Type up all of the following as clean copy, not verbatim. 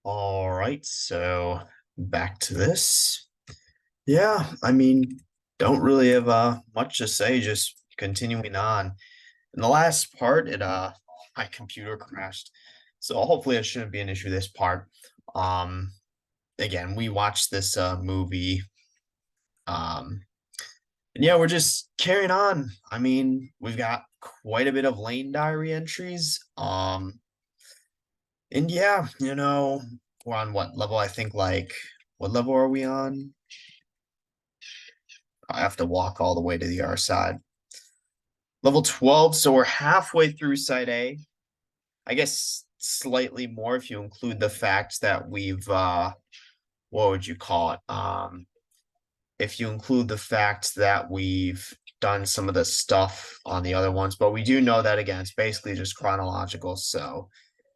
All right, so back to this. Yeah, I mean, don't really have much to say, just continuing on. In the last part, it my computer crashed. So hopefully it shouldn't be an issue this part. Um Again, we watched this movie. Um and yeah, we're just carrying on. I mean, we've got quite a bit of Lane diary entries. And yeah, we're on what level? I think like what level are we on? I have to walk all the way to the other side. Level 12, so we're halfway through Site A. I guess slightly more if you include the fact that we've what would you call it? If you include the fact that we've done some of the stuff on the other ones, but we do know that again, it's basically just chronological, so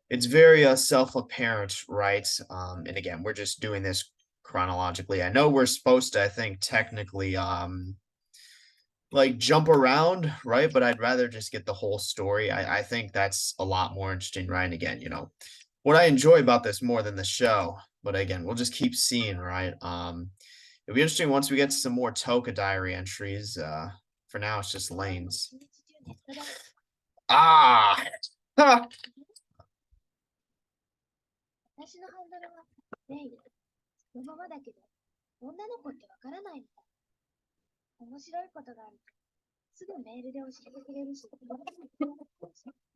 it's very self-apparent, right? And again, we're just doing this chronologically. I know we're supposed to, I think, technically like jump around, right? But I'd rather just get the whole story. I think that's a lot more interesting, right? And again, what I enjoy about this more than the show. But again, we'll just keep seeing, right? It'll be interesting once we get to some more Toka diary entries. For now, it's just lanes. Ah, ha! 私のハンドルはレイン。そのままだけど、女の子ってわからないのだ。面白いことがあると、すぐメールで教えてくれるし。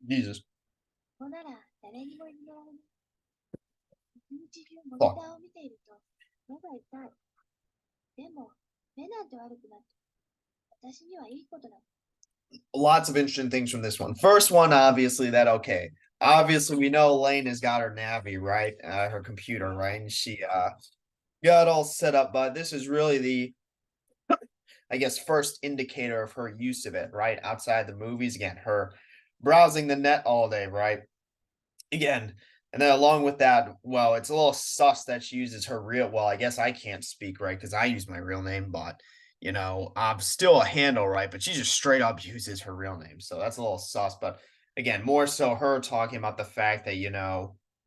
Jesus. ほなら、誰にも言われない。一日中モニ Fuck. ターを見ていると、目が痛い。でも、目なんて悪くなって、私にはいいことだ。Lots of interesting things from this one. First one, obviously, that okay. Obviously, we know Lane has got her Navi, right? Her computer, right? And she got all set up, but this is really the, I guess, first indicator of her use of it, right? Outside the movies, again, her browsing the net all day, right? Again, and then along with that, well, it's a little sus that she uses her real. Well, I guess I can't speak right because I use my real name, but I'm still a handle, right? But she just straight up uses her real name, so that's a little sus. But again, more so her talking about the fact that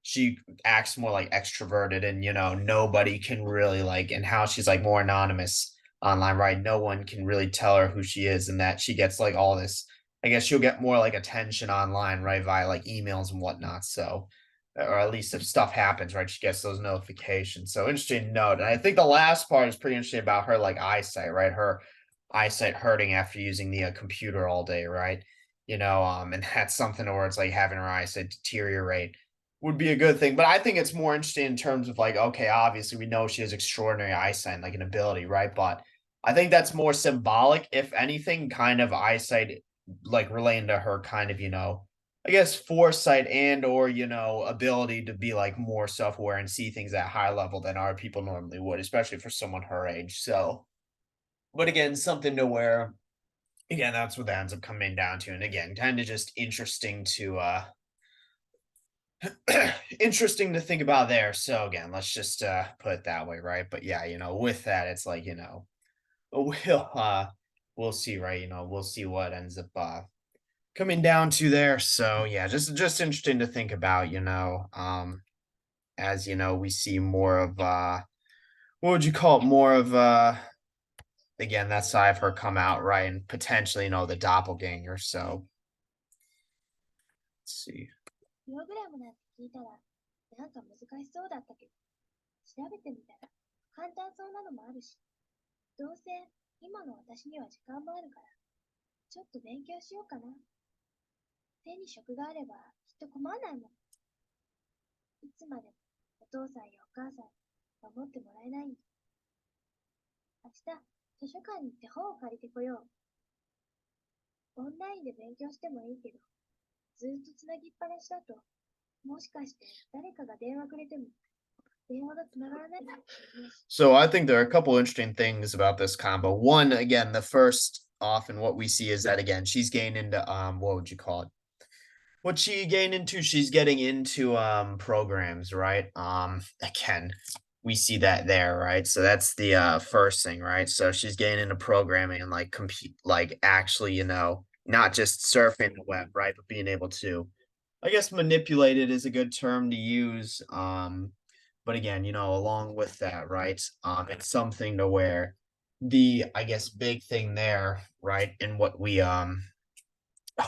she acts more like extroverted, and nobody can really like, and how she's like more anonymous online, right? No one can really tell her who she is, and that she gets like all this. I guess she'll get more like attention online, right, via like emails and whatnot. So, or at least if stuff happens, right, she gets those notifications. So interesting note. And I think the last part is pretty interesting about her like eyesight, right? Her eyesight hurting after using the computer all day, right? And that's something where it's like having her eyesight deteriorate would be a good thing. But I think it's more interesting in terms of like, okay, obviously we know she has extraordinary eyesight, like an ability, right? But I think that's more symbolic, if anything, kind of eyesight like relating to her kind of, I guess foresight and or, ability to be like more self-aware and see things at high level than our people normally would, especially for someone her age. So, but again, something to where again, that's what that ends up coming down to. And again, kind of just interesting to interesting to think about there. So again, let's just put it that way, right? But yeah, with that, it's like, we'll see, right? We'll see what ends up coming down to there. So yeah, just interesting to think about, as we see more of what would you call it? More of again, that side of her come out, right? And potentially, the doppelganger. So let's see. プログラムなんて聞いたら、なんか難しそうだったけど、調べてみたら簡単そうなのもあるし、どうせ今の私には時間もあるから、ちょっと勉強しようかな。手に職があればきっと困らないもん。いつまでもお父さんやお母さんに守ってもらえないんだ。明日、図書館に行って本を借りてこよう。オンラインで勉強してもいいけど、ずっとつなぎっぱなしだと、もしかして誰かが電話くれても、電話がつながらない。So I think there are a couple interesting things about this combo. One, again, the first often what we see is that again, she's getting into what would you call it? What she getting into? She's getting into programs, right? Again, we see that there, right? So that's the first thing, right? So she's getting into programming and like compete, like actually, not just surfing the web, right? But being able to, I guess, manipulate it is a good term to use. But again, along with that, right? It's something to where I guess, big thing there, right? And what we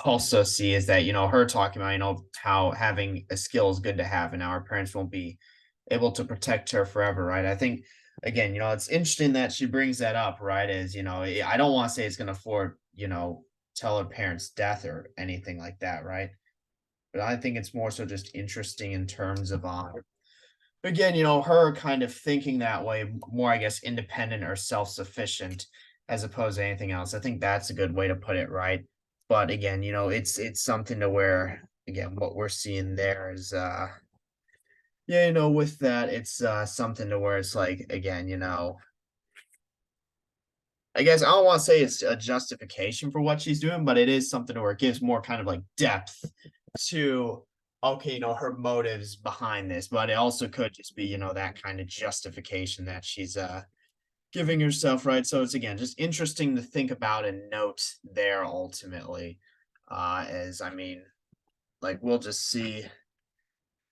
also see is that, her talking about, how having a skill is good to have, and our parents won't be able to protect her forever, right? I think, again, it's interesting that she brings that up, right? As, I don't want to say it's going to tell her parents' death or anything like that, right? But I think it's more so just interesting in terms of, again, her kind of thinking that way, more, I guess, independent or self-sufficient as opposed to anything else. I think that's a good way to put it, right? But again, it's something to where, again, what we're seeing there is yeah, with that, it's something to where it's like, again, I guess I don't want to say it's a justification for what she's doing, but it is something to where it gives more kind of like depth to, okay, her motives behind this, but it also could just be, that kind of justification that she's giving herself, right? So it's, again, just interesting to think about and note there ultimately. As I mean, like, we'll just see.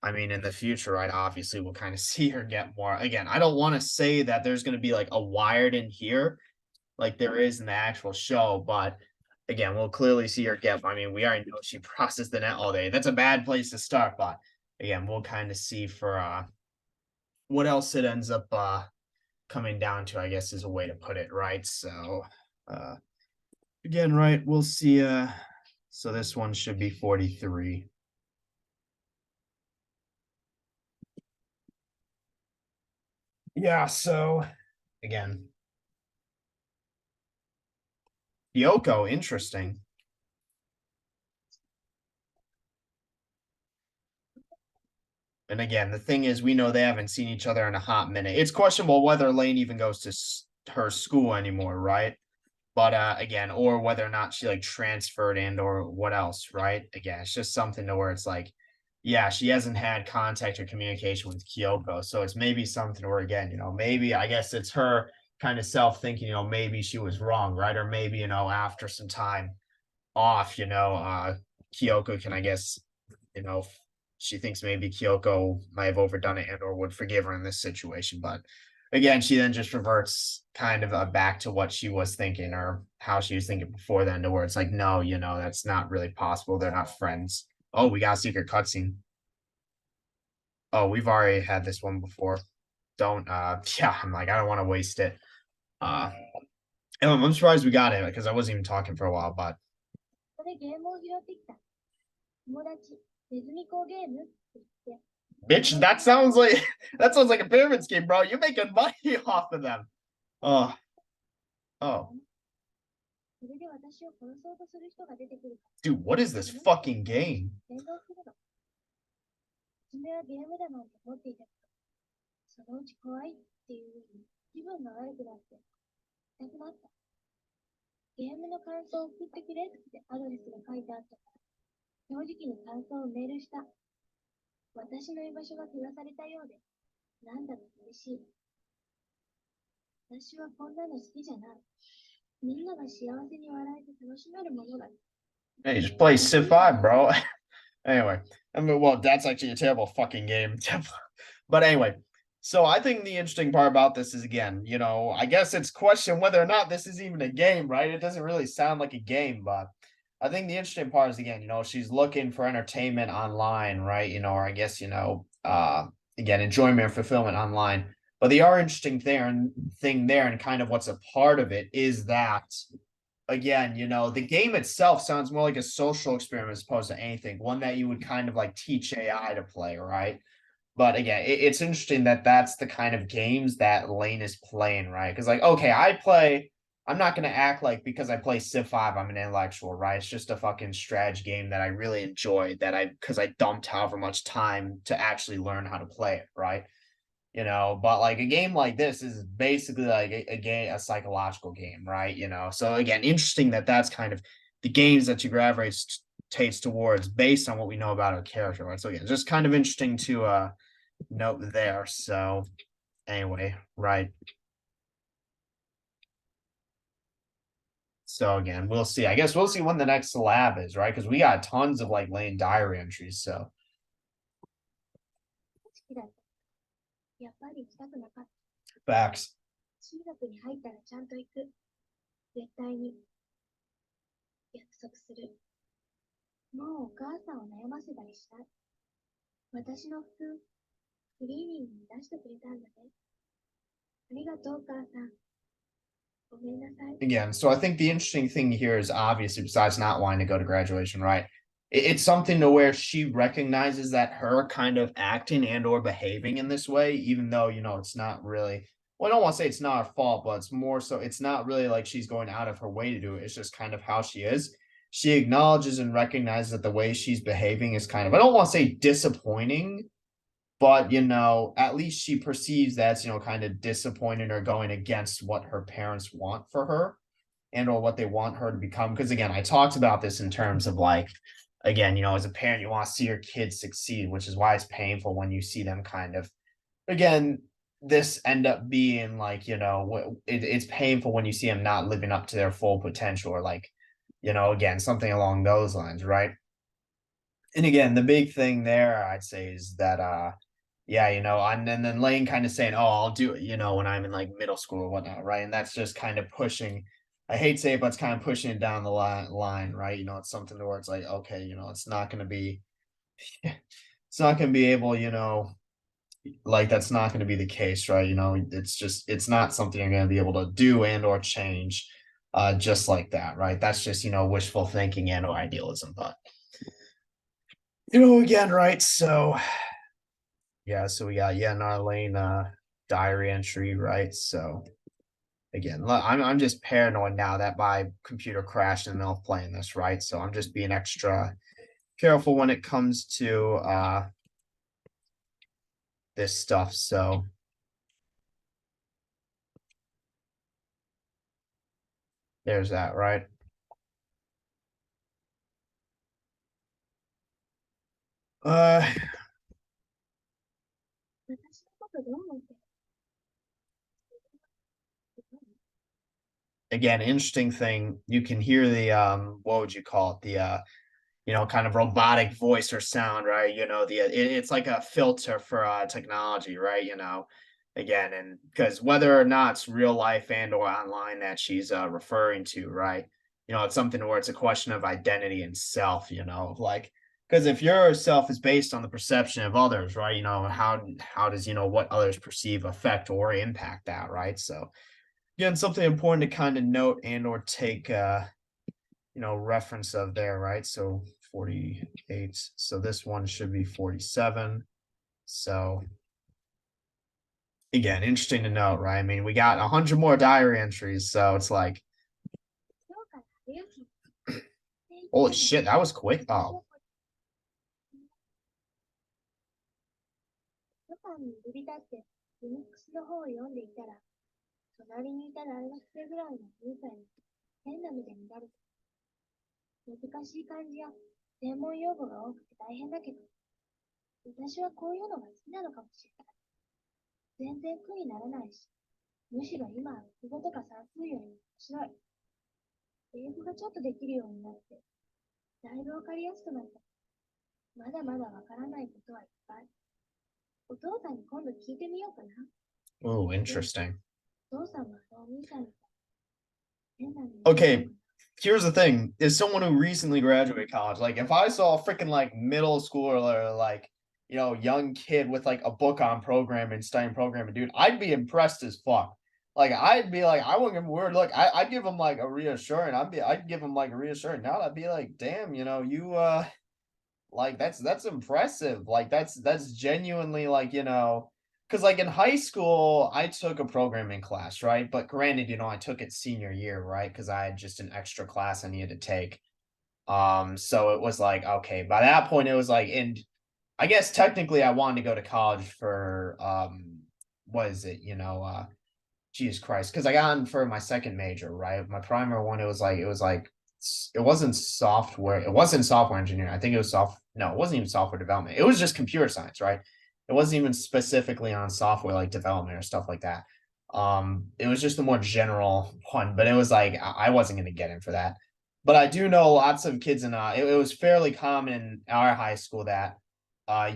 I mean, in the future, right? Obviously, we'll kind of see her get more. Again, I don't want to say that there's going to be like a wired in here like there is in the actual show. But again, we'll clearly see her get. I mean, we already know she processed the net all day. That's a bad place to start, but again, we'll kind of see for what else it ends up coming down to, I guess is a way to put it, right? So uh again, right, we'll see so this one should be 43. Yeah, so again, Yoko, interesting. And again, the thing is, we know they haven't seen each other in a hot minute. It's questionable whether Lain even goes to her school anymore, right? But again, or whether or not she like transferred and or what else, right? Again, it's just something to where it's like, yeah, she hasn't had contact or communication with Kyoko. So it's maybe something where, again, maybe I guess it's her kind of self thinking, maybe she was wrong, right? Or maybe, after some time off, Kyoko can, I guess, you know, she thinks maybe Kyoko might have overdone it and or would forgive her in this situation. But again, she then just reverts kind of back to what she was thinking or how she was thinking before then, to where it's like, no, that's not really possible. They're not friends. Oh, we got a secret cutscene. Oh, we've already had this one before. Don't yeah, I'm like, I don't want to waste it. Uh I'm surprised we got it because I wasn't even talking for a while, but ここでゲームを拾ってきた。友達、ネズミ講ゲームって言って。bitch, that sounds like a pyramid scheme, bro. You're making money off of them. Oh, oh. それで私を殺そうとする人が出てくるか Dude, what is this fucking game? ら連動するの。初めはゲームだなんて思っていたけど、そのうち怖いっていう風に気分が悪くなって痛くなった。ゲームの感想を送ってくれってアドレスが書いてあったから、正直に感想をメールした。私の居場所が照らされたようで、なんだろう嬉しい。私はこんなの好きじゃない。みんなが幸せに笑えて楽しめるものだ。Hey, just play Civ 5, bro. Anyway, I mean, well, that's actually a terrible fucking game. But anyway, so I think the interesting part about this is, again, I guess it's question whether or not this is even a game, right? It doesn't really sound like a game, but I think the interesting part is, again, she's looking for entertainment online, right? Or I guess, again, enjoyment and fulfillment online. But the are interesting thing there and kind of what's a part of it is that, again, the game itself sounds more like a social experiment as opposed to anything, one that you would kind of like teach AI to play, right? But again, it's interesting that that's the kind of games that Lain is playing, right? Because, like, okay, I'm not going to act like because I play Civ 5, I'm an intellectual, right? It's just a fucking strategy game that I really enjoy, because I dumped however much time to actually learn how to play it, right? But like a game like this is basically like a game, a psychological game, right? So again, interesting that that's kind of the games that you gravitates towards based on what we know about our character, right? So again, just kind of interesting to note there. So anyway, right. So again, we'll see. I guess we'll see when the next lab is, right? Because we got tons of like Lain diary entries. So 好きだった。やっぱり行きたくなかった。Facts. 中学に入ったらちゃんと行く。絶対に。約束する。もうお母さんを悩ませたりしない。私の服、クリーニングに出してくれたんだね。ありがとう、お母さん。ごめんなさい。Again, so I think the interesting thing here is obviously, besides not wanting to go to graduation, right? It's something to where she recognizes that her kind of acting and or behaving in this way, even though it's not really. Well, I don't want to say it's not her fault, but it's more so it's not really like she's going out of her way to do it. It's just kind of how she is. She acknowledges and recognizes that the way she's behaving is kind of, I don't want to say disappointing, but at least she perceives that's kind of disappointed or going against what her parents want for her and or what they want her to become. Because again, I talked about this in terms of like, again, as a parent, you want to see your kids succeed, which is why it's painful when you see them kind of, again, this end up being like, it's painful when you see them not living up to their full potential, or like, again, something along those lines, right? And again, the big thing there I'd say is that yeah, and then Lane kind of saying, "Oh, I'll do it," when I'm in like middle school or whatnot, right? And that's just kind of pushing. I hate to say it, but it's kind of pushing it down the line, right? It's something where it's like, okay, it's not going to be, it's not going to be able, like that's not going to be the case, right? It's not something you're going to be able to do and or change, just like that, right? That's just wishful thinking and or idealism, but again, right? So yeah, so we got Lane diary entry, right? So again, I'm just paranoid now that my computer crashed in the middle of playing this, right? So I'm just being extra careful when it comes to this stuff. So there's that, right? Uh 私のことどう思ってる？ again, interesting thing. You can hear the what would you call it? The kind of robotic voice or sound, right? It's like a filter for technology, right? Again, and because whether or not it's real life and or online that she's referring to, right? It's something where it's a question of identity and self, like because if your self is based on the perception of others, right? How does what others perceive affect or impact that, right? So again, something important to kind of note and or take reference of there, right? So 48. So this one should be 47. So again, interesting to note, right? I mean, we got 100 more diary entries, so it's like, 今日から春休み。holy shit, that was quick. Oh, ソファに入り浸って、リミックスの方を読んでいたら、隣にいた大学生ぐらいの兄さんに変な目で見られて、難しい漢字や専門用語が多くて大変だけど、私はこういうのが好きなのかもしれない。全然苦にならないし、むしろ今は国語とか算数よりも面白い。英語がちょっとできるようになって、だいぶわかりやすくなった。まだまだわからないことはいっぱい。お父さんに今度聞いてみようかな。oh, interesting. お父さんはお兄さんみたい。変なの。Okay, here's the thing: is someone who recently graduated college. Like, if I saw a freaking like middle schooler or like young kid with like a book on programming, studying programming, dude, I'd be impressed as fuck. Like, I'd be like, I wouldn't give him a word. Look, I'd give him like a reassuring. I'd give him like a reassuring. Now I'd be like, damn, you like that's impressive. Like that's genuinely like, because like in high school, I took a programming class, right? But granted, I took it senior year, right? Because I had just an extra class I needed to take. So it was like, okay, by that point, it was like, and I guess technically I wanted to go to college for what is it, Jesus Christ, because I got in for my second major, right? My primary one, it wasn't software, it wasn't software engineering. I think it was no, it wasn't even software development. It was just computer science, right? It wasn't even specifically on software like development or stuff like that. It was just a more general one, but it was like I wasn't gonna get in for that. But I do know lots of kids in it was fairly common in our high school that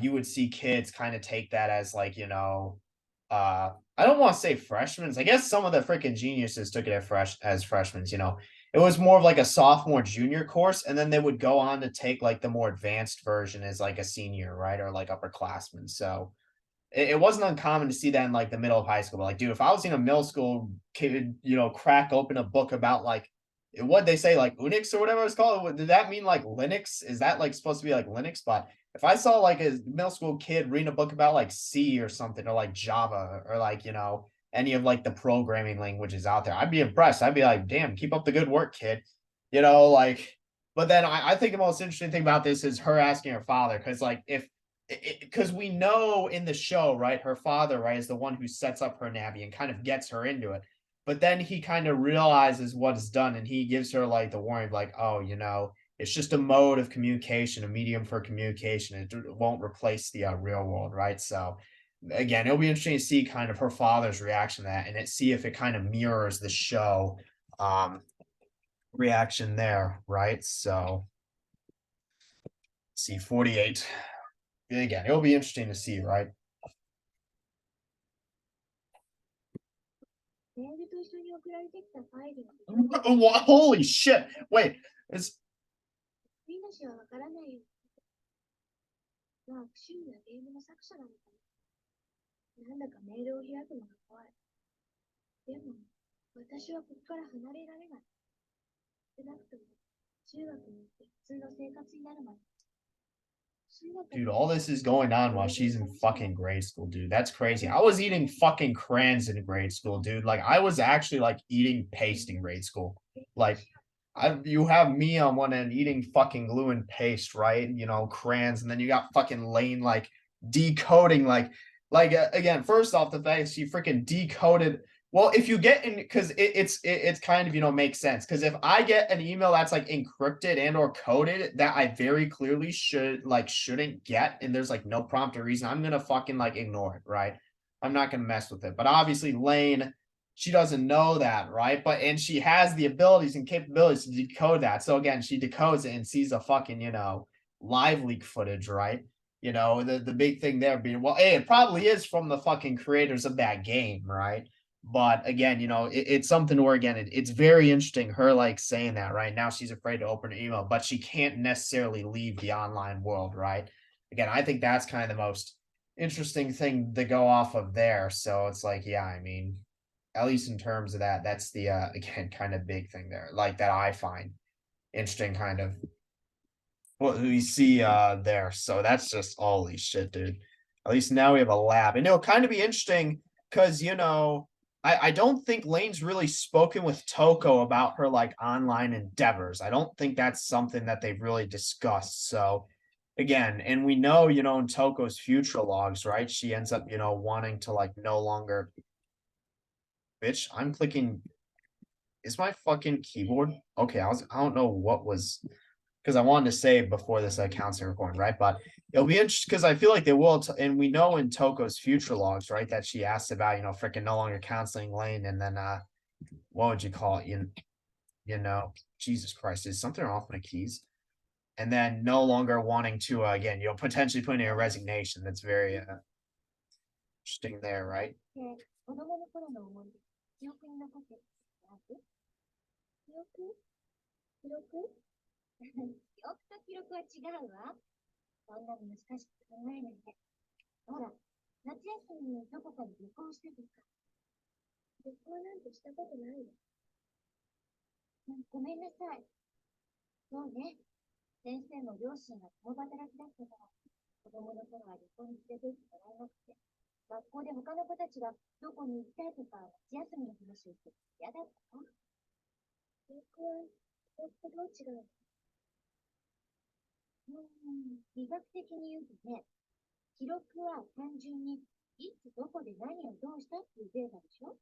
you would see kids kind of take that as like, I don't want to say freshmen. I guess some of the freaking geniuses took it as freshmen, you know. It was more of like a sophomore junior course, and then they would go on to take like the more advanced version as like a senior, right? Or like upperclassmen. So it wasn't uncommon to see that in like the middle of high school. But like, dude, if I was in a middle school kid, you know, crack open a book about like what they say, like Unix or whatever it's called. Did that mean like Linux? Is that like supposed to be like Linux? But if I saw like a middle school kid reading a book about like C or something, or like Java, or like, you know, any of like the programming languages out there, I'd be impressed. I'd be like, damn, keep up the good work, kid. You know, like, but then I think the most interesting thing about this is her asking her father, because like if because we know in the show, right, her father, right, is the one who sets up her Navi and kind of gets her into it. But then he kind of realizes what is done, and he gives her like the warning, like, oh, you know, it's just a mode of communication, a medium for communication. It won't replace the real world, right? So, again, it'll be interesting to see kind of her father's reaction to that, and see if it kind of mirrors the show reaction there, right? So, see 48. Again, it'll be interesting to see, right? メールと一緒に送られてきたファイルの Holy shit! Wait, it's みんなしはわからないよ。まあ、趣味やゲームの作者なのかな。なんだかメールを開くのが怖い。でも、私はここから離れられない。少なくとも、中学に行って普通の生活になるまで。dude, all this is going on while she's in fucking grade school, dude. That's crazy. I was eating fucking crayons in grade school, dude. Like I was actually like eating paste in grade school. Like you have me on one end eating fucking glue and paste, right? You know, crayons, and then you got fucking Lain like decoding again, first off, the fact she freaking decoded. Well, if you get in, because it's kind of, you know, makes sense. Because if I get an email that's like encrypted and or coded that I very clearly shouldn't get, and there's like no prompt or reason, I'm gonna fucking like ignore it, right? I'm not gonna mess with it. But obviously, Lain, she doesn't know that, right? And she has the abilities and capabilities to decode that. So again, she decodes it and sees a fucking, you know, live leak footage, right? You know, the big thing there being, well, hey, it probably is from the fucking creators of that game, right? But again, you know, it's something where again, it's very interesting. Her like saying that right now, she's afraid to open her email, but she can't necessarily leave the online world, right? Again, I think that's kind of the most interesting thing to go off of there. So it's like, yeah, I mean, at least in terms of that, that's the again kind of big thing there, like that I find interesting, kind of what we see there. So that's just holy shit, dude. At least now we have a lab, and it'll kind of be interesting because, you know, I don't think Lane's really spoken with Toko about her like online endeavors. I don't think that's something that they've really discussed. So again, and we know, you know, in Toko's future logs, right? She ends up, you know, wanting to like no longer. Bitch, I'm clicking. Is my fucking keyboard okay? I don't know what was, because I wanted to save before this counts and recording, right? But it'll be interesting because I feel like they will, and we know in Toko's future logs, right, that she asked about, you know, freaking no longer counseling Lain, and then what would you call it? You know, Jesus Christ, is something wrong with my keys? And then no longer wanting to again, you know, potentially putting in a resignation. That's very interesting there, right? 子供の頃の思い出、記憶に残ってることある？記憶記録記憶と記録は違うわ。そんなの難しく考えないで。ほら、夏休みにどこかに旅行してとか。旅行なんてしたことないよ。ごめんなさい。そうね。先生も両親が共働きだったから、子供の頃は旅行に連れて行ってもらえなくて、学校で他の子たちがどこに行きたいとか夏休みの話をして嫌だったの？記憶は、記憶とどう違う？医学的に言うとね、記録は単純にいつどこで何をどうしたっていうデータでしょ。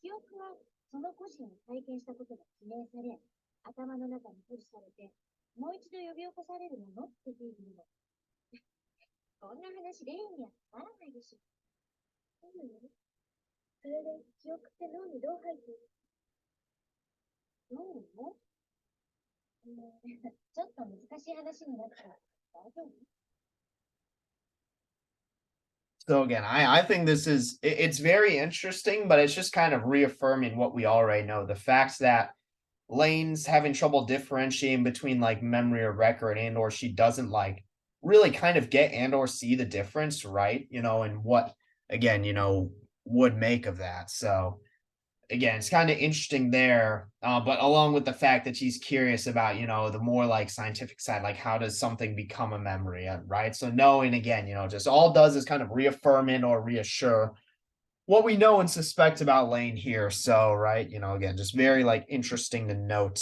記憶はその個人が体験したことが記念され、頭の中に保持されて、もう一度呼び起こされるものっていうの。こんな話例にはならないでしょ。そうなの？それで記憶って脳にどう入ってる？脳のちょっと難しい話になったら大丈夫？ So again, I think this is it's very interesting, but it's just kind of reaffirming what we already know. The facts that Lane's having trouble differentiating between like memory or record and or she doesn't like really kind of get and or see the difference, right? And what again, would make of that. So again, it's kind of interesting there. But along with the fact that she's curious about, the more like scientific side, like how does something become a memory, right? So knowing again, just all does is kind of reaffirm it or reassure what we know and suspect about Lane here. So, right, again, just very like interesting to note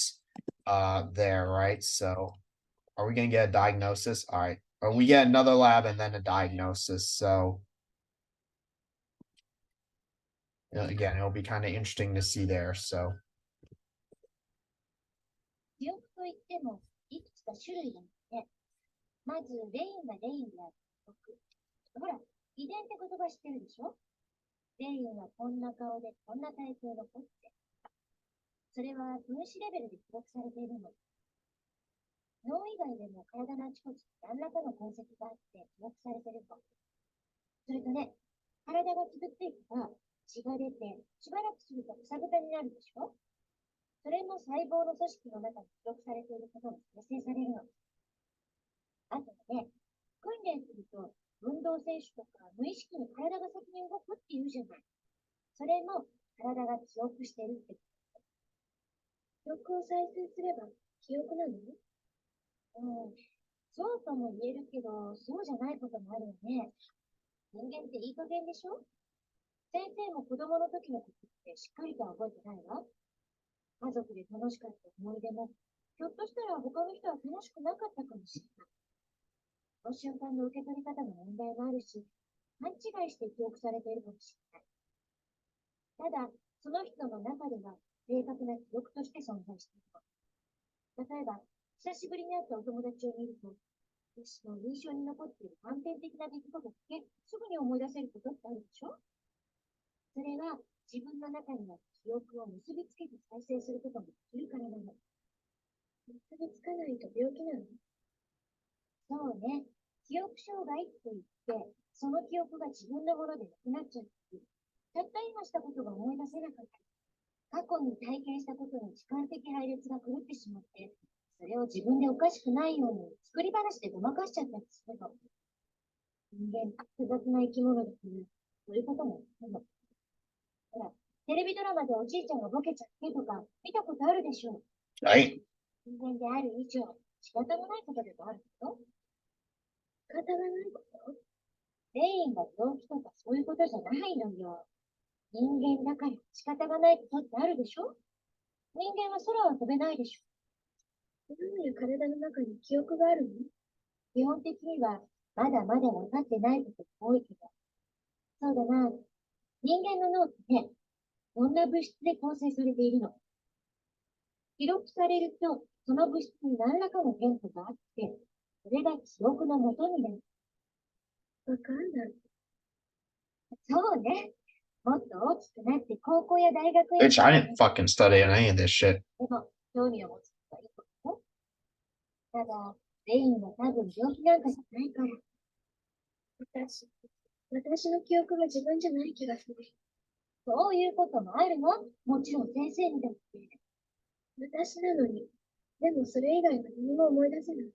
there, right? So are we gonna get a diagnosis? All right. Or we get another lab and then a diagnosis. So again, it'll be kind of interesting to see there. So 記憶といっても、いくつか種類があって、まず、レインがレインである記憶。ほら、遺伝って言葉知ってるでしょ？レインはこんな顔でこんな体型の子って。それは分子レベルで記録されているの。脳以外でも体のあちこちに何らかの痕跡があって記録されているの。それとね、体が傷ついたら血が出て、しばらくするとくさぶたになるでしょ？それも細胞の組織の中に記録されていることが生成されるの。あとね、訓練すると運動選手とか無意識に体が先に動くって言うじゃない。それも体が記憶してるって。記憶を再生すれば記憶なの？そうとも言えるけど、そうじゃないこともあるよね。人間っていい加減でしょ？先生も子供の時のことってしっかりとは覚えてないわ。家族で楽しかった思い出も、ひょっとしたら他の人は楽しくなかったかもしれない。その瞬間の受け取り方の問題もあるし、勘違いして記憶されているかもしれない。ただ、その人の中では正確な記憶として存在しているの。例えば、久しぶりに会ったお友達を見ると、私の印象に残っている断片的な出来事ってすぐに思い出せることってあるでしょ？それは自分の中には記憶を結びつけて再生することもできるからなの。結びつかないと病気なの？そうね。記憶障害って言って、その記憶が自分のものでなくなっちゃう。たった今したことが思い出せなかった。過去に体験したことの時間的配列が狂ってしまって、それを自分でおかしくないように作り話でごまかしちゃったりするの。人間、複雑な生き物だから、そういうこともあるの。ほら、テレビドラマでおじいちゃんがボケちゃってとか、見たことあるでしょう。はい。人間である以上、仕方のないことでもあるけど、仕方がないこと？レインが病気とかそういうことじゃないのよ。人間だから仕方がないことってあるでしょ？人間は空は飛べないでしょ？なのに体の中に記憶があるの？基本的にはまだまだ分かってないことが多いけど。そうだな。人間の脳ってね、どんな物質で構成されているの？記録されると、その物質に何らかの変化があって、それが記憶の元になる。わかんない。そうね。もっと大きくなって高校や大学へ Bitch, I didn't fucking study any of this shit. でも、興味を持つのがいいことよ。ただ、レインは多分病気なんかじゃないから。私の記憶が自分じゃない気がする。そういうこともあるの？もちろん先生にだって。私なのに。でもそれ以外は何も思い出せない。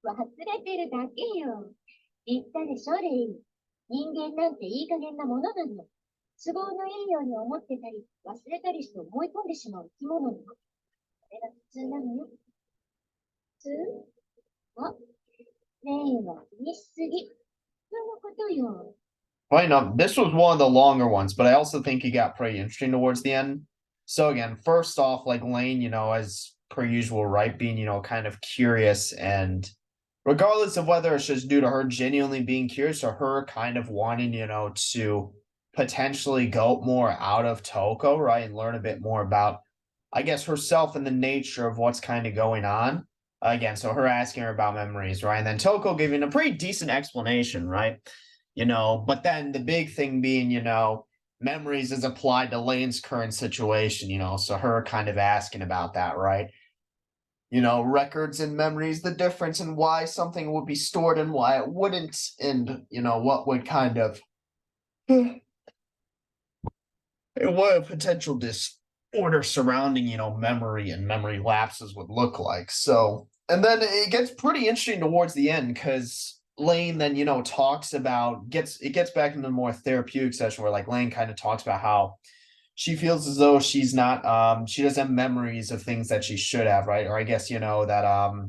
忘れてるだけよ。言ったでしょ、レイン。人間なんていい加減なものなの。都合のいいように思ってたり、忘れたりして思い込んでしまう生き物なの。それが普通なのよ。普通？あ、レインは気にしすぎ。そのことよ。Right now, this was one of the longer ones, but I also think it got pretty interesting towards the end. So again, first off, like Lane, as per usual, right, being, kind of curious and regardless of whether it's just due to her genuinely being curious or her kind of wanting, to potentially go more out of Toko, right, and learn a bit more about, I guess, herself and the nature of what's kind of going on. Again, so her asking her about memories, right, and then Toko giving a pretty decent explanation, right, but then the big thing being, memories is applied to Lane's current situation, so her kind of asking about that, right? records and memories, the difference in why something would be stored and why it wouldn't, and what would kind of what a potential disorder surrounding, memory and memory lapses would look like. So, and then it gets pretty interesting towards the end because Lain then, talks about gets back into the more therapeutic session where like Lain kind of talks about how she feels as though she's not she doesn't have memories of things that she should have, right? Or I guess that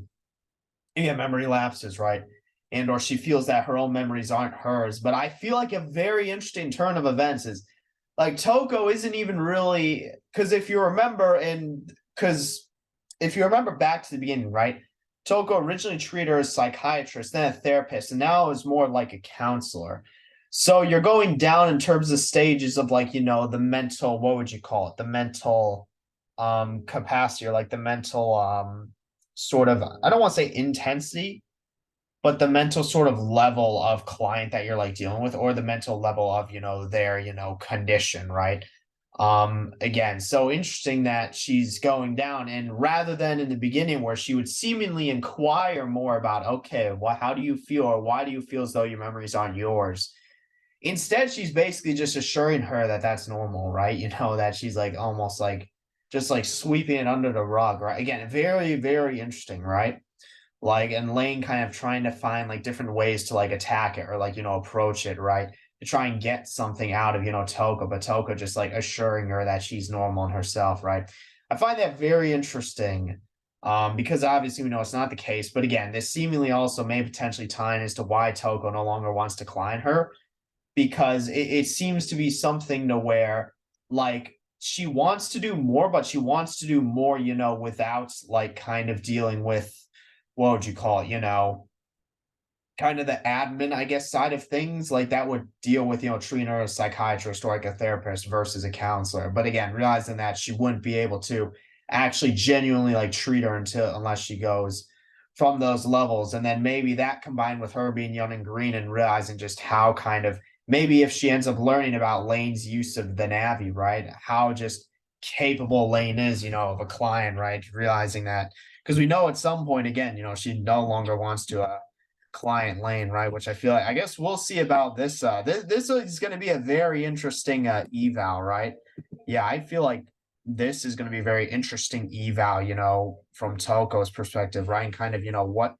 yeah, memory lapses, right? And or she feels that her own memories aren't hers. But I feel like a very interesting turn of events is like Toko isn't even really because if you remember back to the beginning, right? Toko originally treated her as a psychiatrist, then a therapist, and now is more like a counselor. So you're going down in terms of stages of like, the mental, what would you call it? The mental capacity or like the mental sort of, I don't want to say intensity, but the mental sort of level of client that you're like dealing with, or the mental level of their condition, right? Again, so interesting that she's going down, and rather than in the beginning where she would seemingly inquire more about, okay, how do you feel, or why do you feel as though your memories aren't yours, instead she's basically just assuring her that that's normal, right? That she's like almost like just like sweeping it under the rug, right? Again, very very interesting, right? Like, and Lain kind of trying to find like different ways to like attack it or like approach it, right, to try and get something out of Toko, but Toko just like assuring her that she's normal in herself, right? I find that very interesting, because obviously we know it's not the case, but again, this seemingly also may potentially tie in as to why Toko no longer wants to client her, because it seems to be something to where like she wants to do more, but she wants to do more, without like kind of dealing with, what would you call it, kind of the admin, I guess, side of things. Like that would deal with, treating her as a psychiatrist or like a therapist versus a counselor. But again, realizing that she wouldn't be able to actually genuinely like treat her unless she goes from those levels. And then maybe that combined with her being young and green and realizing just how kind of maybe if she ends up learning about Lane's use of the Navi, right? How just capable Lane is, of a client, right? Realizing that because we know at some point again, she no longer wants to client Lain, right? Which I feel like I guess we'll see about this. This is going to be a very interesting eval, right? Yeah, I feel like this is going to be a very interesting eval, from Toko's perspective, right? And kind of, what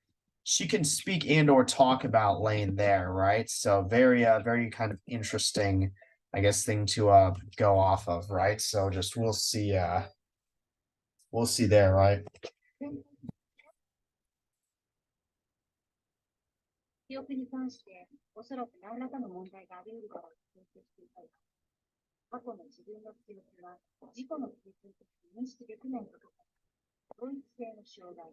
she can speak and or talk about Lain there, right? So very very kind of interesting, I guess, thing to go off of, right? So just we'll see there, right? 記憶に関して、おそらく何らかの問題があり得るから研究していたい。過去の自分の記憶が自己の経験として認識できないことから、同一性の障害、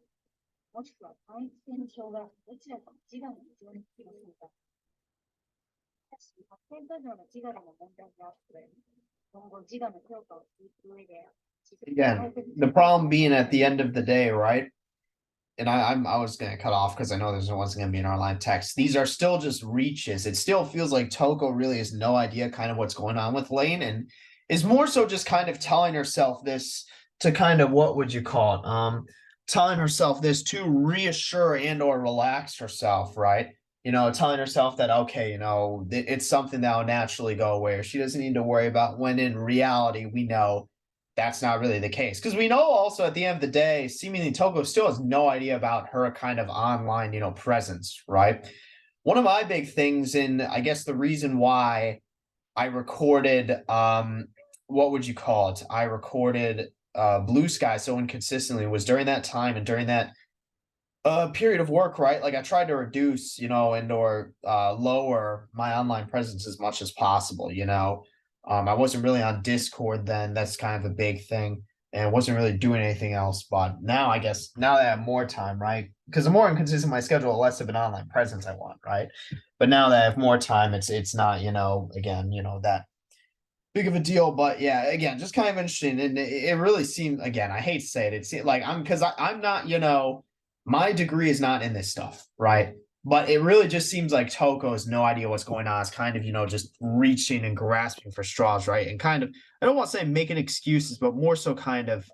もしくは単一性の障害、どちらかの自我の異常につきませんか。しかし、発展途上の自我でも問題があって、今後自我の強化をしていく上で、Again, the problem being at the end of the day, right? And I was gonna cut off because I know there's wasn't gonna be an online text. These are still just reaches. It still feels like Toko really has no idea kind of what's going on with Lain, and is more so just kind of telling herself this to kind of, what would you call it? Telling herself this to reassure and or relax herself, right? Telling herself that okay, it's something that'll naturally go away. She doesn't need to worry about, when in reality we know that's not really the case. Because we know also at the end of the day, seemingly Toko still has no idea about her kind of online, presence, right? One of my big things, and I guess the reason why I recorded, what would you call it? I recorded Blue Sky so inconsistently was during that time and during that period of work, right? Like I tried to reduce, and or lower my online presence as much as possible. I wasn't really on Discord then. That's kind of a big thing. And wasn't really doing anything else. But now I guess now that I have more time, right? Because the more inconsistent my schedule, the less of an online presence I want, right? But now that I have more time, it's not, again, that big of a deal. But yeah, again, just kind of interesting. And it really seemed, again, I hate to say it, it's like I'm not, my degree is not in this stuff, right? But it really just seems like Toko has no idea what's going on. It's kind of, just reaching and grasping for straws, right? And kind of, I don't want to say making excuses, but more so kind of,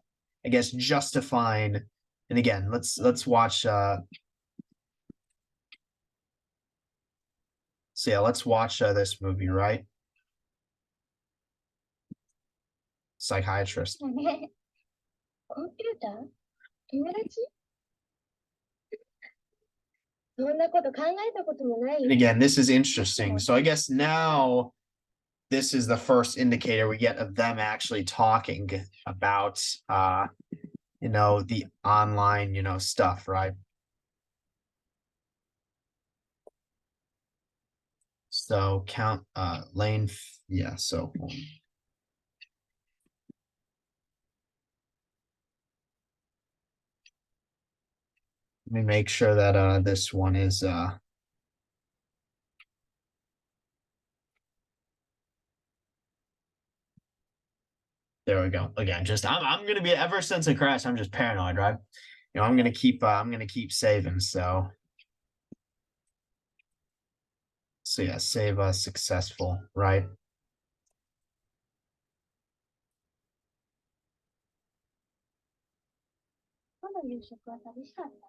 I guess, justifying And again, let's watch so yeah, let's watch this movie, right? Psychiatrist. コンピューター友達そんなこと考えたこともない And again, this is interesting. So I guess now this is the first indicator we get of them actually talking about the online, stuff, right? So count Lain, yeah, so let me make sure that this one is there we go. Again, just I'm gonna be ever since it crashed, I'm just paranoid, right? I'm gonna keep saving. So yeah, save successful, right? 今日の夕食は寂しかった。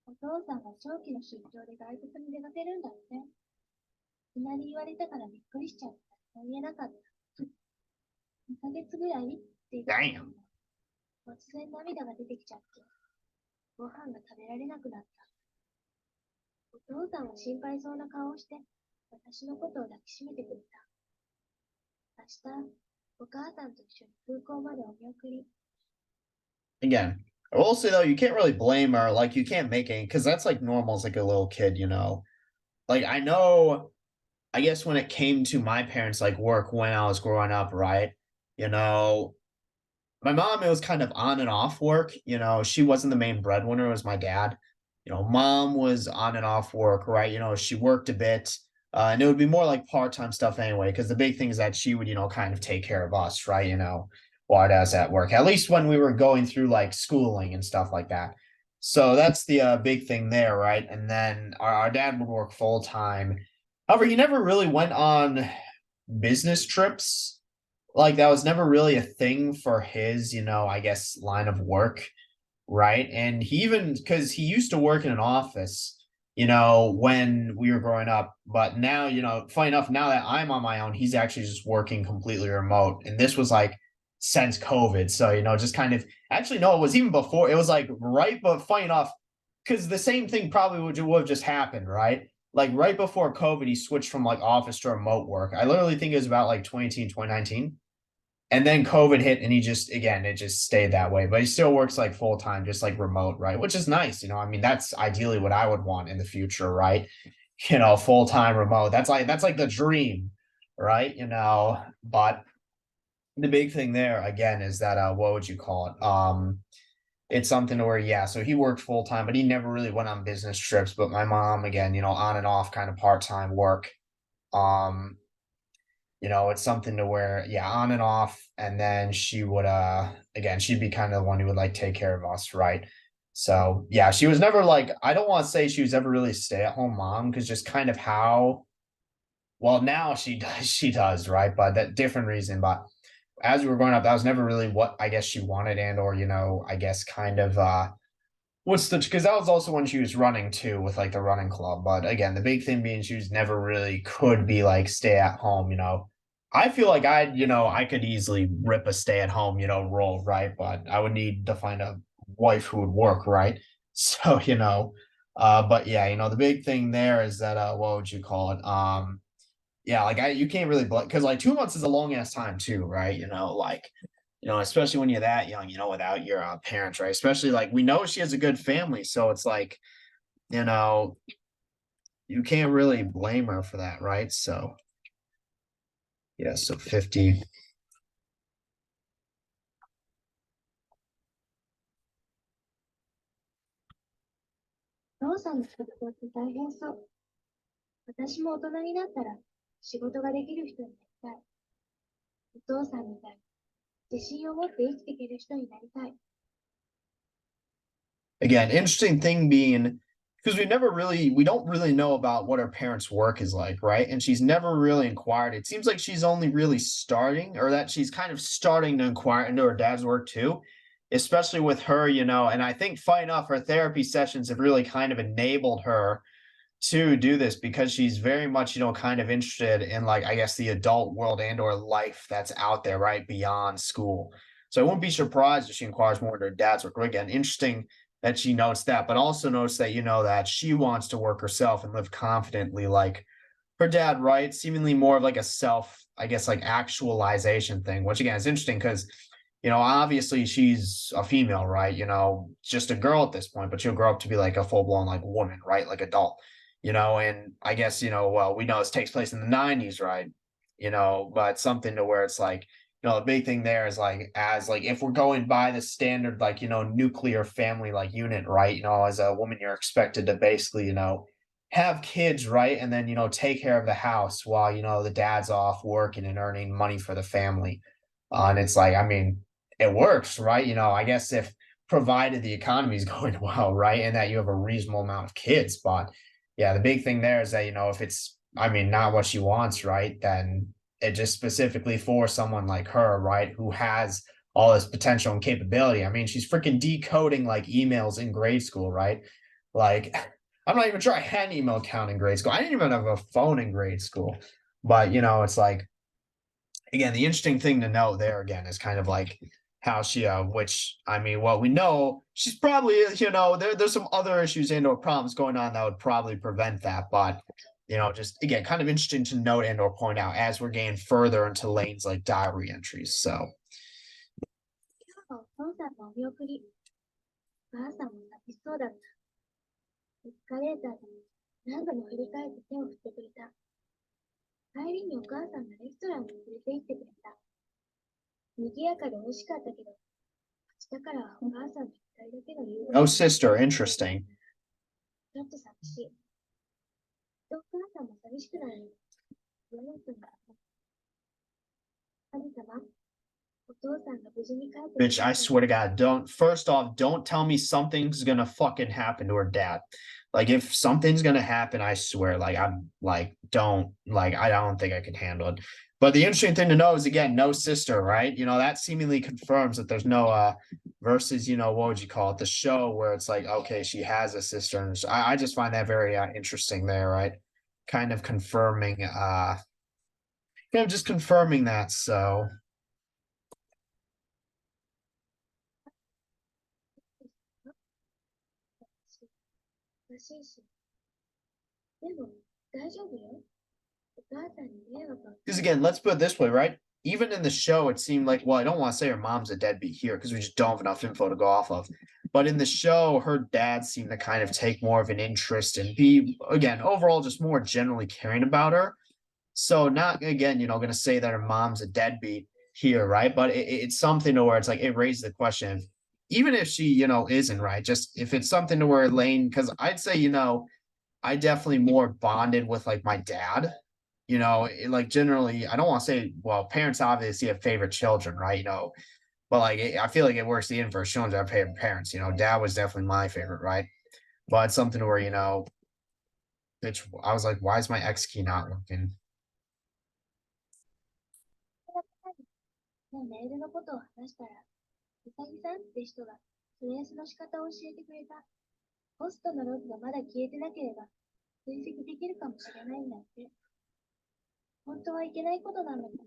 お父さんが長期の出張で外国に出かけるんだって。いきなり言われたからびっくりしちゃった。言えなかった。2ヶ月ぐらいって言ったけど Damn. 突然涙が出てきちゃって、ご飯が食べられなくなった。お父さんは心配そうな顔をして、私のことを抱きしめてくれた。明日、お母さんと一緒に空港までお見送り。Again, I will say though, you can't really blame her. Like you can't make any because that's like normal as like a little kid, Like I know, I guess when it came to my parents like work when I was growing up, right? You know, my mom, it was kind of on and off work. She wasn't the main breadwinner, it was my dad. Mom was on and off work, right? She worked a bit. And it would be more like part-time stuff anyway, because the big thing is that she would, kind of take care of us, right? While I was at work, at least when we were going through like schooling and stuff like that. So that's the big thing there, right? And then our dad would work full time. However, he never really went on business trips. Like that was never really a thing for his, I guess, line of work, right? And he even because he used to work in an office, when we were growing up. But now, funny enough, now that I'm on my own, he's actually just working completely remote. And this was like since COVID. So, just kind of actually, no, it was even before. It was like right, but funny enough, because the same thing probably would have just happened, right? Like right before COVID, he switched from like office to remote work. I literally think it was about like 2018, 2019. And then COVID hit and it just stayed that way. But he still works like full time, just like remote, right? Which is nice. I mean, that's ideally what I would want in the future, right? Full time remote. That's like the dream, right? But the big thing there again is that what would you call it? It's something to where, yeah, so he worked full time, but he never really went on business trips. But my mom, again, on and off kind of part-time work. Um, it's something to where, yeah, on and off. And then she would again, she'd be kind of the one who would like take care of us, right? So yeah, she was never like, I don't want to say she was ever really stay-at-home mom, because just kind of how well now she does, right? But that different reason. But as we were growing up, that was never really what I guess she wanted, and or I guess kind of what's the because that was also when she was running too with like the running club. But again, the big thing being she was never really could be like stay at home. I feel like I could easily rip a stay at home, role, right? But I would need to find a wife who would work, right? So, but yeah, the big thing there is that what would you call it? Yeah, like you can't really because like 2 months is a long ass time too, right? Like especially when you're that young, without your parents, right? Especially like we know she has a good family, so it's like, you know, you can't really blame her for that, right? So, yeah, so 50. お父さんの仕事って大変そう。私も大人になったら仕事ができる人になりたい。お父さんみたいに自信を持って生きていける人になりたい。Again, interesting thing being because we don't really know about what her parents' work is like, right? And she's never really inquired. It seems like she's only really starting, or that she's kind of starting to inquire into her dad's work too. especially with her, and I think funny enough, her therapy sessions have really kind of enabled her to do this because she's very much, kind of interested in like, I guess the adult world and or life that's out there, right? Beyond school. So I wouldn't be surprised if she inquires more into her dad's work. Again, interesting that she notes that, but also notes that, that she wants to work herself and live confidently like her dad, right? Seemingly more of like a self, I guess, like actualization thing, which again is interesting because, obviously she's a female, right? Just a girl at this point, but she'll grow up to be like a full blown like woman, right? Like adult, and I guess, well, we know this takes place in the 90s, right? But something to where it's like, the big thing there is like, as like, if we're going by the standard, like, nuclear family like unit, right? As a woman, you're expected to basically, have kids, right? And then, take care of the house while, the dad's off working and earning money for the family. And it's like, I mean, it works, right? I guess if provided the economy is going well, right? And that you have a reasonable amount of kids. But yeah, the big thing there is that, if it's, I mean, not what she wants, right? Then it just specifically for someone like her, right? Who has all this potential and capability. I mean, she's freaking decoding like emails in grade school, right? Like, I'm not even sure I had an email account in grade school. I didn't even have a phone in grade school. But, it's like, again, the interesting thing to note there again is kind of like how she, which I mean, well, we know she's probably, there's some other issues and or problems going on that would probably prevent that. But, just again, kind of interesting to note and or point out as we're getting further into Lane's like diary entries. So, 今日はお父さんのお見送り。お母さんも寂しそうだった。エスカレーターで何度も振り返って手を振ってくれた。帰りにお母さんがレストランに連れて行ってくれた。賑やかで美味しかったけど、明日からはお母さんと二人だけの夕ご no 飯。sister, interesting. ちょっと寂しい。きっとお母さんも寂しくない。ヨネ君が。神様、お父さんが無事に帰ってくれ Bitch, た I の swear to God, don't, first off, don't tell me something's gonna fucking happen to her dad. Like, if something's gonna happen, I swear, like, I'm like, don't, like, I don't think I can handle it. But the interesting thing to know is, again, no sister, right? That seemingly confirms that there's no, versus, what would you call it? The show where it's like, okay, she has a sister. And I just find that very interesting there, right? Kind of confirming, just confirming that. So, おかしいし。でも、大丈夫よ。お母さんに迷惑を。because again, let's put it this way, right? Even in the show, it seemed like, well, I don't want to say her mom's a deadbeat here because we just don't have enough info to go off of. But in the show, her dad seemed to kind of take more of an interest and be, again, overall, just more generally caring about her. So, not again, going to say that her mom's a deadbeat here, right? But it's something to where it's like it raises the question, even if she, isn't right, just if it's something to where Lain, because I'd say, I definitely more bonded with like my dad. Like generally, I don't want to say, well, parents obviously have favorite children, right? But like I feel like it works the inverse. Children have favorite parents. Dad was definitely my favorite, right? But it's something where bitch, I was like, why is my X key not working? メールのことを話したら、うさぎさんって人がトレースの仕方を教えてくれた。ホストのログがまだ消えてなければ、追跡できるかもしれないんだって。本当はいけないことなんだけど、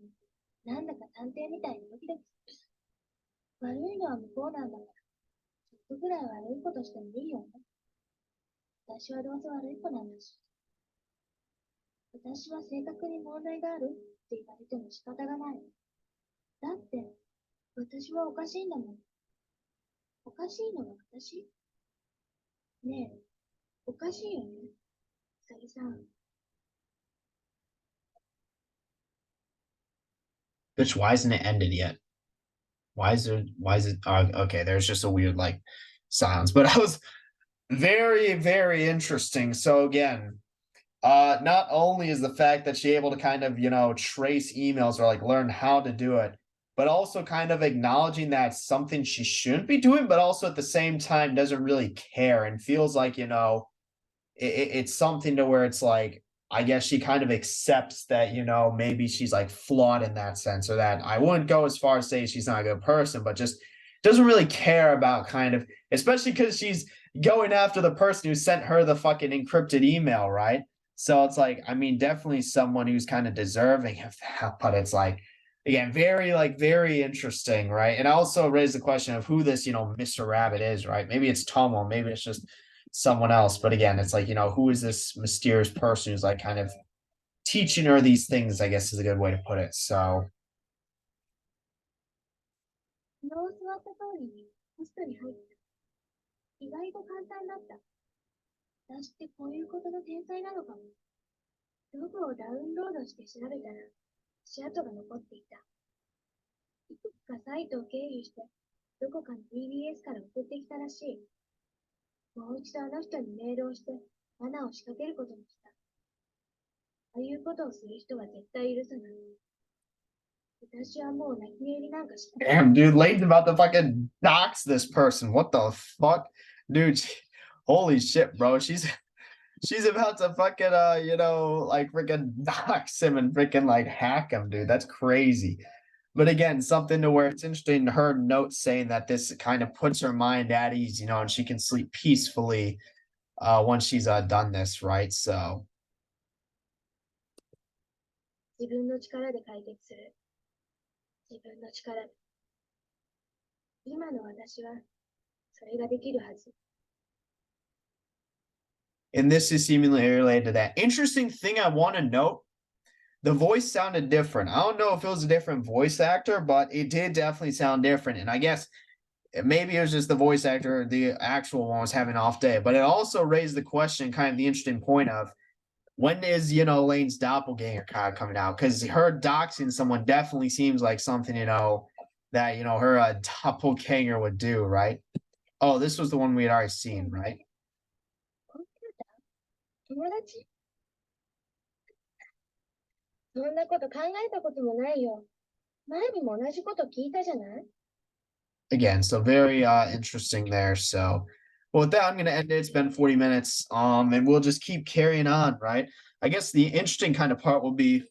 なんだか探偵みたいにドキドキする。悪いのは向こうなんだから、ちょっとぐらい悪いことしてもいいよね。私はどうせ悪い子なんだし。私は性格に問題があるって言われても仕方がない。だって、私はおかしいんだもん。おかしいのは私？ねえ、おかしいよね。うさぎさん。Bitch, why isn't it ended yet? Why is it okay, there's just a weird like silence. But I was very, very interesting. So again, not only is the fact that she's able to kind of, trace emails or like learn how to do it, but also kind of acknowledging that something she shouldn't be doing, but also at the same time doesn't really care and feels like, it's something to where it's like, I guess she kind of accepts that, maybe she's like flawed in that sense, or that I wouldn't go as far as say she's not a good person, but just doesn't really care about kind of, especially because she's going after the person who sent her the fucking encrypted email, right? So it's like, I mean, definitely someone who's kind of deserving of that, but it's like, again, very interesting, right? And I also raised the question of who this, Mr. Rabbit is, right? Maybe it's Tomo, maybe it's just someone else. But again, it's like, who is this mysterious person who's like kind of teaching her these things, I guess is a good way to put it. So 昨日教わった通りにポストに入った。意外と簡単だった。私ってこういうことの天才なのかも。ログをダウンロードして調べたら、足跡が残っていた。いくつかサイトを経由して、どこかの BBS から送ってきたらしい。もう一度あの人にメールをして、罠を仕掛けることにした。ああいうことをする人は絶対許さない。私はもう泣き寝入りなんかしない。damn, dude, Lane's about to fucking dox this person. What the fuck? Dude, holy shit, bro. She's about to fucking like freaking dox him and freaking like hack him, dude. That's crazy. But again, something to where it's interesting, her note saying that this kind of puts her mind at ease, and she can sleep peacefully once she's done this, right? So 自分の力で解決する。自分の力で。今の私は、それができるはず。and this is seemingly related to that. Interesting thing I want to note, the voice sounded different. I don't know if it was a different voice actor, but it did definitely sound different. And I guess maybe it was just the voice actor, the actual one was having an off day. But it also raised the question, kind of the interesting point of when is, Lane's doppelganger kind of coming out? Because her doxing someone definitely seems like something, that, her doppelganger would do, right? Oh, this was the one we had already seen, right? コンピューター友達そんなこと考えたこともないよ。前にも同じこと聞いたじゃない Again, so very interesting there. So well, with that, I'm gonna end it. It's been 40 minutes. And we'll just keep carrying on, right? I guess the interesting kind of part will be,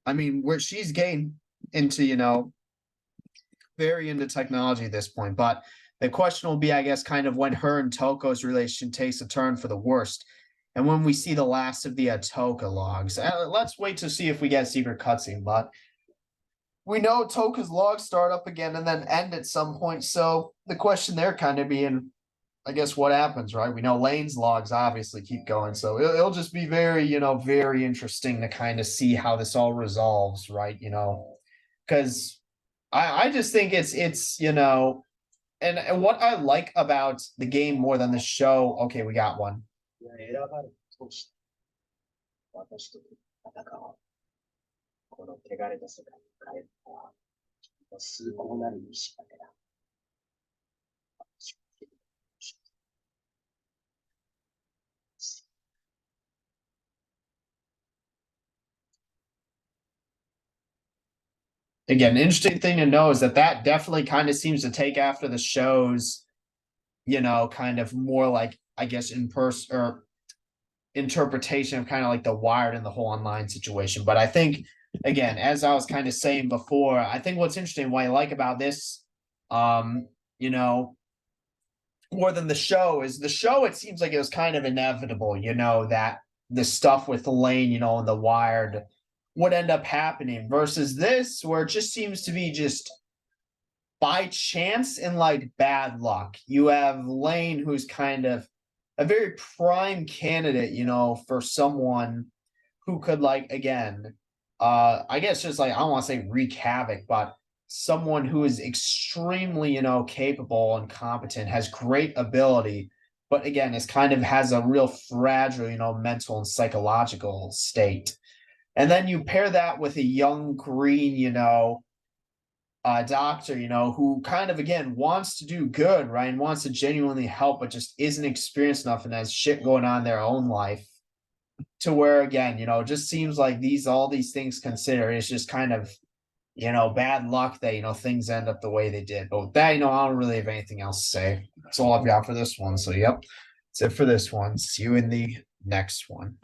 I mean, where she's getting into, very into technology at this point, but the question will be, I guess, kind of when her and Toko's relation takes a turn for the worst. And when we see the last of the Toka logs. Let's wait to see if we get a secret cutscene, but we know Toka's logs start up again and then end at some point. So the question there kind of being, I guess, what happens, right? We know Lane's logs obviously keep going. So it'll just be very, very interesting to kind of see how this all resolves, right? Because I just think it's, and what I like about the game more than the show, okay, we got one. 選ばれたとして私と戦おう。この汚れた世界に変えるのは、崇高なる意志だけだ。Again, interesting thing to know is that definitely kind of seems to take after the show's, kind of more like, I guess, in person or interpretation of kind of like the Wired and the whole online situation. But I think, again, as I was kind of saying before, I think what's interesting, what I like about this, you know, more than the show is the show, it seems like it was kind of inevitable, that the stuff with Lain, and the Wired would end up happening versus this, where it just seems to be just by chance and like bad luck. You have Lain, who's kind of a very prime candidate, for someone who could like again, I guess just like I don't want to say wreak havoc, but someone who is extremely, capable and competent, has great ability, but again, is kind of has a real fragile, mental and psychological state. And then you pair that with a young green, doctor, who kind of again wants to do good, right? And wants to genuinely help, but just isn't experienced enough and has shit going on in their own life. To where again, it just seems like all these things considered, it's just kind of, bad luck that, things end up the way they did. But with that, I don't really have anything else to say. That's all I've got for this one. So yep, that's it for this one. See you in the next one.